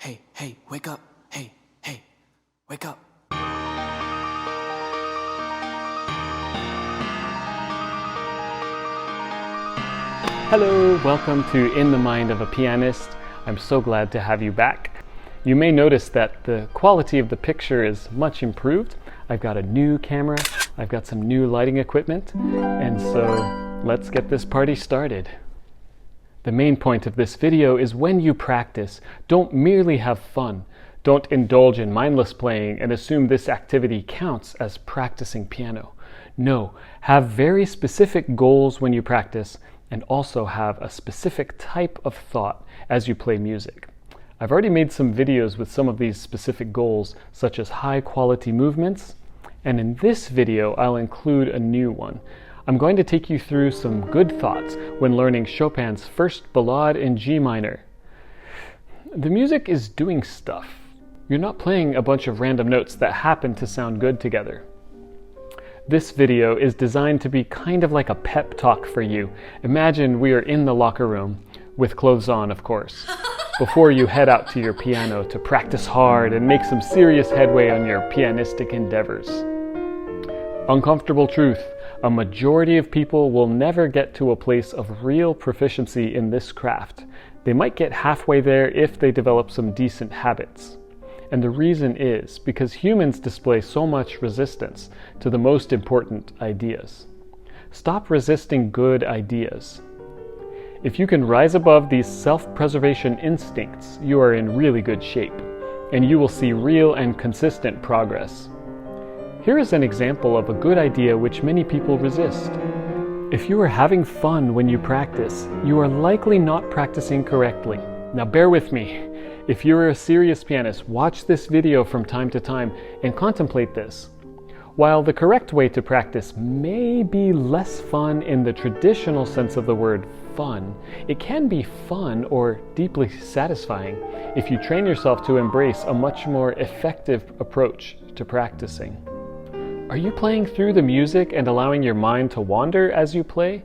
hey, hey, wake up. Hey, hey, wake up. Hello, welcome to In the Mind of a Pianist. I'm so glad to have you back. You may notice that the quality of the picture is much improved. I've got a new camera, I've got some new lighting equipment, and so let's get this party started. The main point of this video is when you practice, don't merely have fun. Don't indulge in mindless playing and assume this activity counts as practicing piano. No, have very specific goals when you practice and also have a specific type of thought as you play music. I've already made some videos with some of these specific goals, such as high quality movements, and in this video I'll include a new one. I'm going to take you through some good thoughts when learning Chopin's first Ballade in G minor. The music is doing stuff. You're not playing a bunch of random notes that happen to sound good together. This video is designed to be kind of like a pep talk for you. Imagine we are in the locker room, with clothes on of course, before you head out to your piano to practice hard and make some serious headway on your pianistic endeavors. Uncomfortable truth. A majority of people will never get to a place of real proficiency in this craft. They might get halfway there if they develop some decent habits. And the reason is because humans display so much resistance to the most important ideas. Stop resisting good ideas. If you can rise above these self-preservation instincts, you are in really good shape, and you will see real and consistent progress. Here is an example of a good idea which many people resist. If you are having fun when you practice, you are likely not practicing correctly. Now bear with me. If you're a serious pianist, watch this video from time to time and contemplate this. While the correct way to practice may be less fun in the traditional sense of the word fun, it can be fun or deeply satisfying if you train yourself to embrace a much more effective approach to practicing. Are you playing through the music and allowing your mind to wander as you play?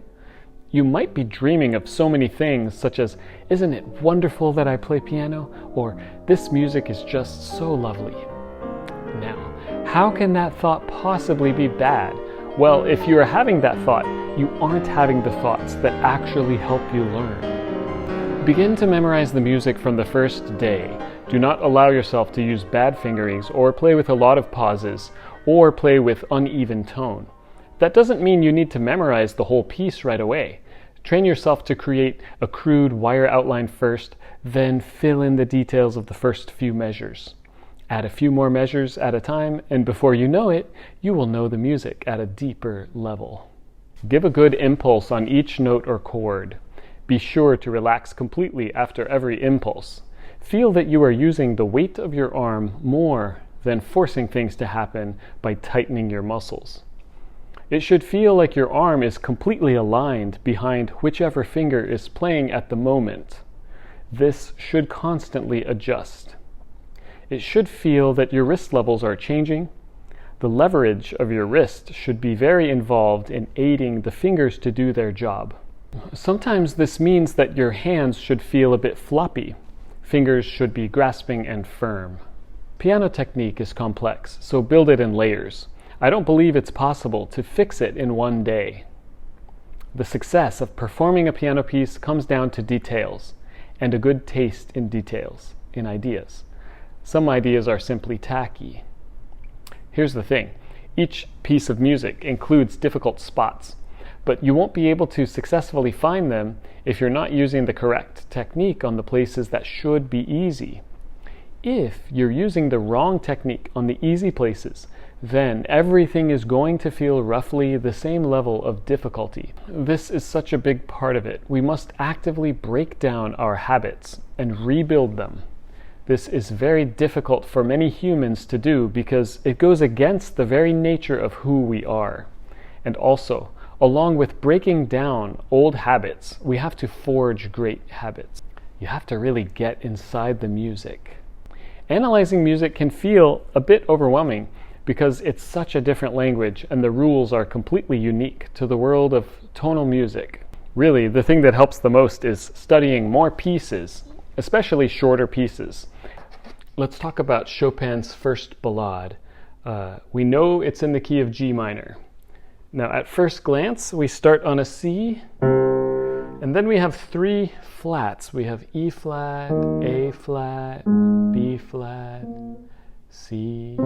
You might be dreaming of so many things such as, isn't it wonderful that I play piano? Or, this music is just so lovely. Now, how can that thought possibly be bad? Well, if you are having that thought, you aren't having the thoughts that actually help you learn. Begin to memorize the music from the first day. Do not allow yourself to use bad fingerings or play with a lot of pauses or play with uneven tone. That doesn't mean you need to memorize the whole piece right away. Train yourself to create a crude wire outline first, then fill in the details of the first few measures. Add a few more measures at a time, and before you know it, you will know the music at a deeper level. Give a good impulse on each note or chord. Be sure to relax completely after every impulse. Feel that you are using the weight of your arm more than forcing things to happen by tightening your muscles. It should feel like your arm is completely aligned behind whichever finger is playing at the moment. This should constantly adjust. It should feel that your wrist levels are changing. The leverage of your wrist should be very involved in aiding the fingers to do their job. Sometimes this means that your hands should feel a bit floppy. Fingers should be grasping and firm. Piano technique is complex, so build it in layers. I don't believe it's possible to fix it in one day. The success of performing a piano piece comes down to details, and a good taste in details, in ideas. Some ideas are simply tacky. Here's the thing, each piece of music includes difficult spots, but you won't be able to successfully find them if you're not using the correct technique on the places that should be easy. If you're using the wrong technique on the easy places, then everything is going to feel roughly the same level of difficulty. This is such a big part of it. We must actively break down our habits and rebuild them. This is very difficult for many humans to do because it goes against the very nature of who we are. And also, along with breaking down old habits, we have to forge great habits. You have to really get inside the music. Analyzing music can feel a bit overwhelming because it's such a different language and the rules are completely unique to the world of tonal music. Really, the thing that helps the most is studying more pieces, especially shorter pieces. let's talk about Chopin's first ballade. We know it's in the key of G minor. Now, at first glance, we start on a C, and then we have three flats. We have E flat, A flat, B flat, C.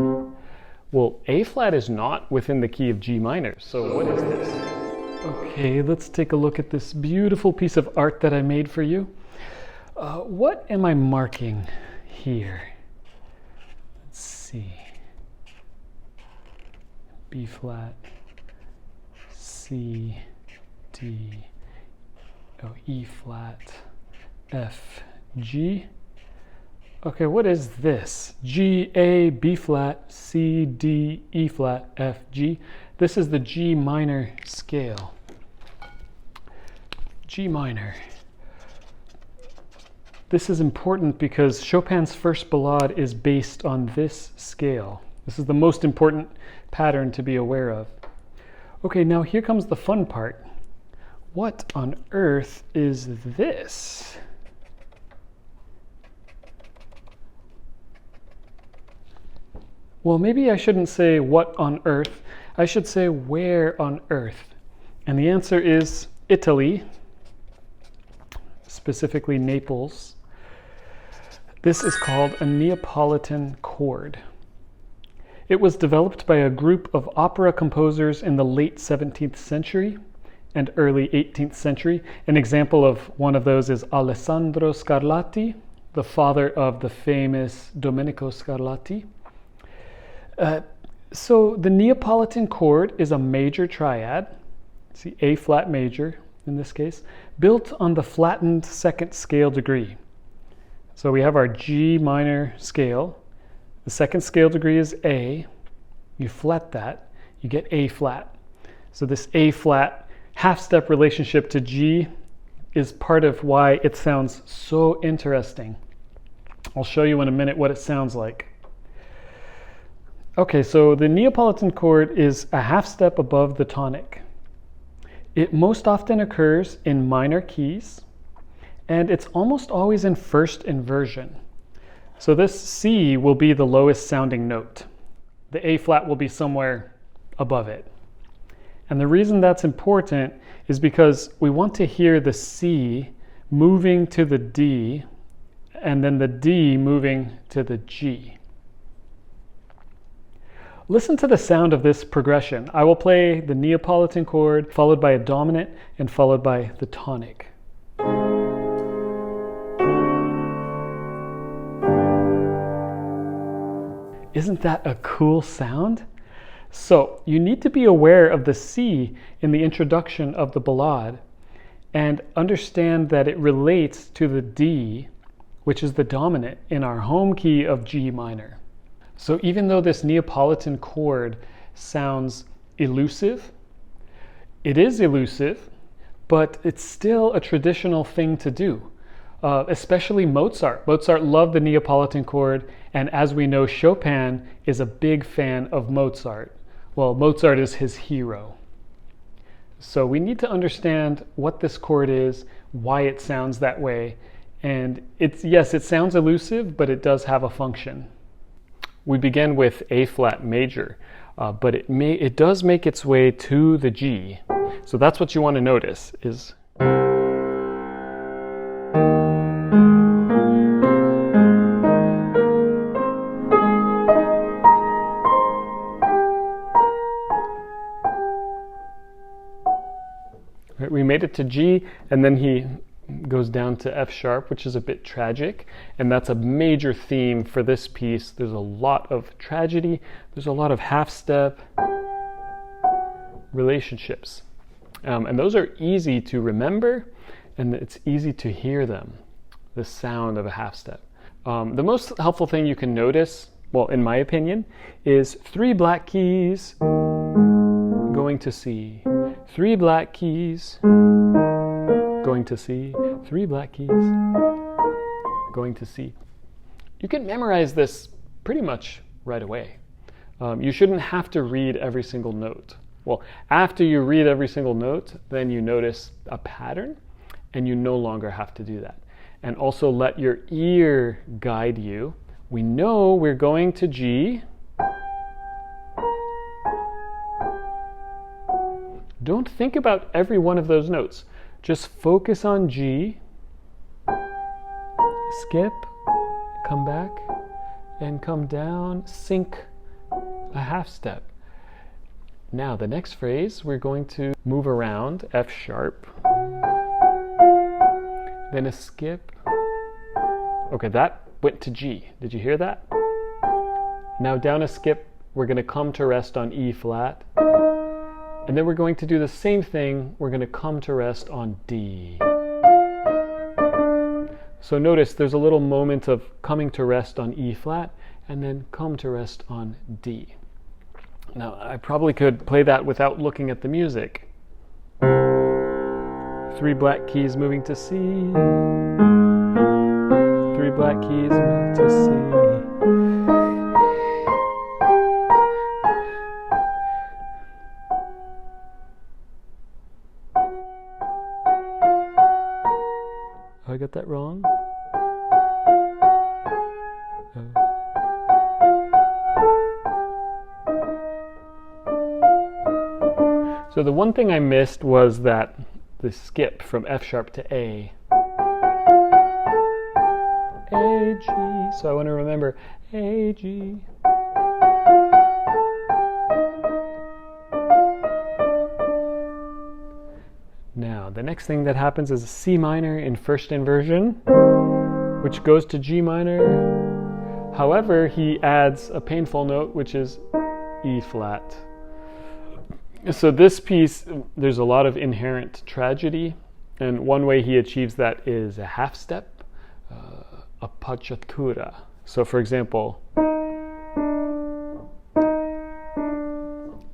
Well, A flat is not within the key of G minor, so what is this? Okay, let's take a look at this beautiful piece of art that I made for you. What am I marking here? Let's see. B flat, C, D, E flat, F, G. Okay, what is this? G, A, B flat, C, D, E flat, F, G. This is the G minor scale. G minor. This is important because Chopin's first ballade is based on this scale. This is the most important pattern to be aware of. Okay, now here comes the fun part. What on earth is this? Well, maybe I shouldn't say what on earth. I should say where on earth. And the answer is Italy, specifically Naples. This is called a Neapolitan chord. It was developed by a group of opera composers in the late 17th century and early 18th century. An example of one of those is Alessandro Scarlatti, the father of the famous Domenico Scarlatti. So the Neapolitan chord is a major triad, see A flat major in this case, built on the flattened second scale degree. So we have our G minor scale. The second scale degree is A. You flat that, you get A flat. So this A flat half-step relationship to G is part of why it sounds so interesting. I'll show you in a minute what it sounds like. Okay, so the Neapolitan chord is a half step above the tonic. It most often occurs in minor keys, and it's almost always in first inversion. So this C will be the lowest sounding note. The A flat will be somewhere above it. And the reason that's important is because we want to hear the C moving to the D, and then the D moving to the G. Listen to the sound of this progression. I will play the Neapolitan chord, followed by a dominant, and followed by the tonic. Isn't that a cool sound? So you need to be aware of the C in the introduction of the ballade and understand that it relates to the D, which is the dominant in our home key of G minor. So even though this Neapolitan chord sounds elusive, it is elusive, but it's still a traditional thing to do. Especially Mozart. Mozart loved the Neapolitan chord, and as we know, Chopin is a big fan of Mozart. Well, Mozart is his hero. So we need to understand what this chord is, why it sounds that way, and yes, it sounds elusive, but it does have a function. We begin with A flat major, but it does make its way to the G. So that's what you want to notice is we made it to G, and then he goes down to F sharp, which is a bit tragic, and that's a major theme for this piece. There's a lot of tragedy, there's a lot of half-step relationships, and those are easy to remember, and it's easy to hear them, the sound of a half-step. The most helpful thing you can notice, well, in my opinion, is 3 black keys going to C, 3 black keys going to C, 3 black keys going to C. You can memorize this pretty much right away. You shouldn't have to read every single note. Well, after you read every single note, then you notice a pattern, and you no longer have to do that. And also let your ear guide you We know we're going to G. Don't think about every one of those notes. Just focus on G, skip, come back, and come down, sync a half step. Now the next phrase, we're going to move around, F sharp, then a skip. Okay, that went to G. Did you hear that? Now down a skip, we're going to come to rest on E flat. And then we're going to do the same thing. We're going to come to rest on D. So notice there's a little moment of coming to rest on E flat and then come to rest on D. Now, I probably could play that without looking at the music. 3 black keys moving to C. 3 black keys moving to C. Oh, I got that wrong? So the one thing I missed was that the skip from F sharp to A. A, G. So I want to remember A, G. Now, the next thing that happens is C minor in first inversion, which goes to G minor. However, he adds a painful note, which is E flat. So this piece, there's a lot of inherent tragedy, and one way he achieves that is a half step, a appoggiatura. So for example,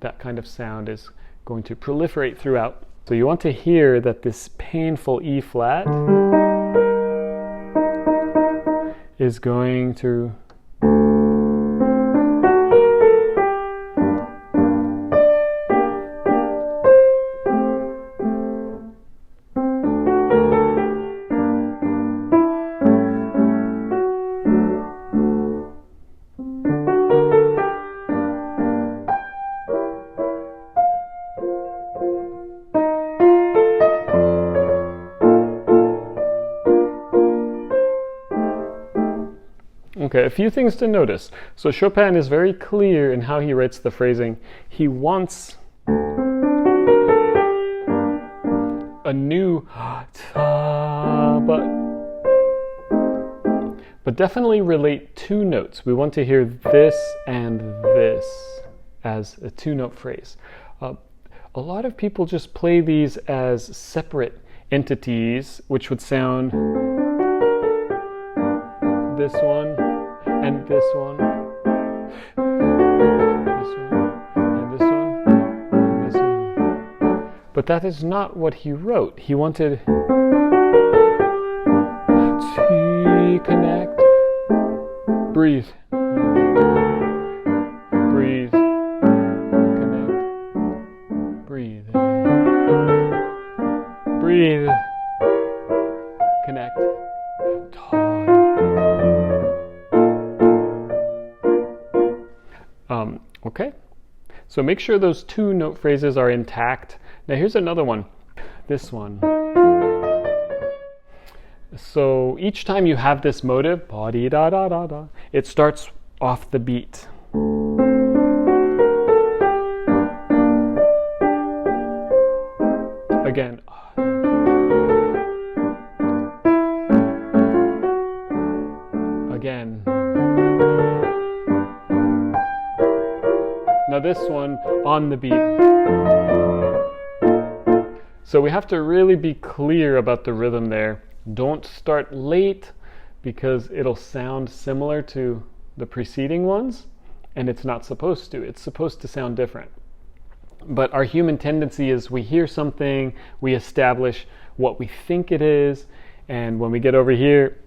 that kind of sound is going to proliferate throughout. So you want to hear that this painful E flat is going to Okay, a few things to notice. So Chopin is very clear in how he writes the phrasing. He wants a new ta, but definitely relate 2 notes. We want to hear this and this as a 2-note phrase. A lot of people just play these as separate entities, which would sound this one, and this one, this one, and this one, and this one. But that is not what he wrote. He wanted to connect, breathe, breathe, connect, breathe, breathe, connect, okay, so make sure those 2-note phrases are intact. Now here's another one, this one. So each time you have this motive, ba-dee-da-da-da-da, it starts off the beat. Again. Again. Now this one on the beat. So we have to really be clear about the rhythm there. Don't start late because it'll sound similar to the preceding ones, and it's not supposed to. It's supposed to sound different. But our human tendency is we hear something, we establish what we think it is, and when we get over here,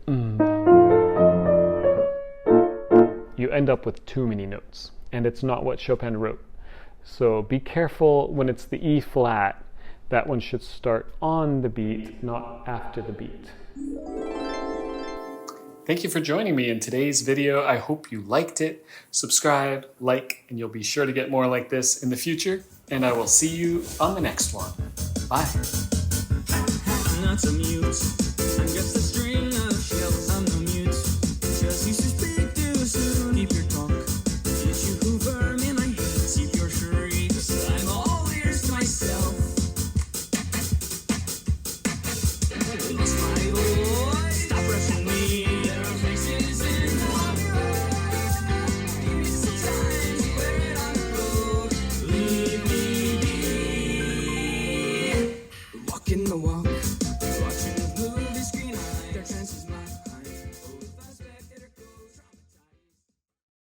you end up with too many notes. And it's not what Chopin wrote. So be careful when it's the E flat. That one should start on the beat, not after the beat. Thank you for joining me in today's video. I hope you liked it. Subscribe, like, and you'll be sure to get more like this in the future. And I will see you on the next one. Bye. Not amused.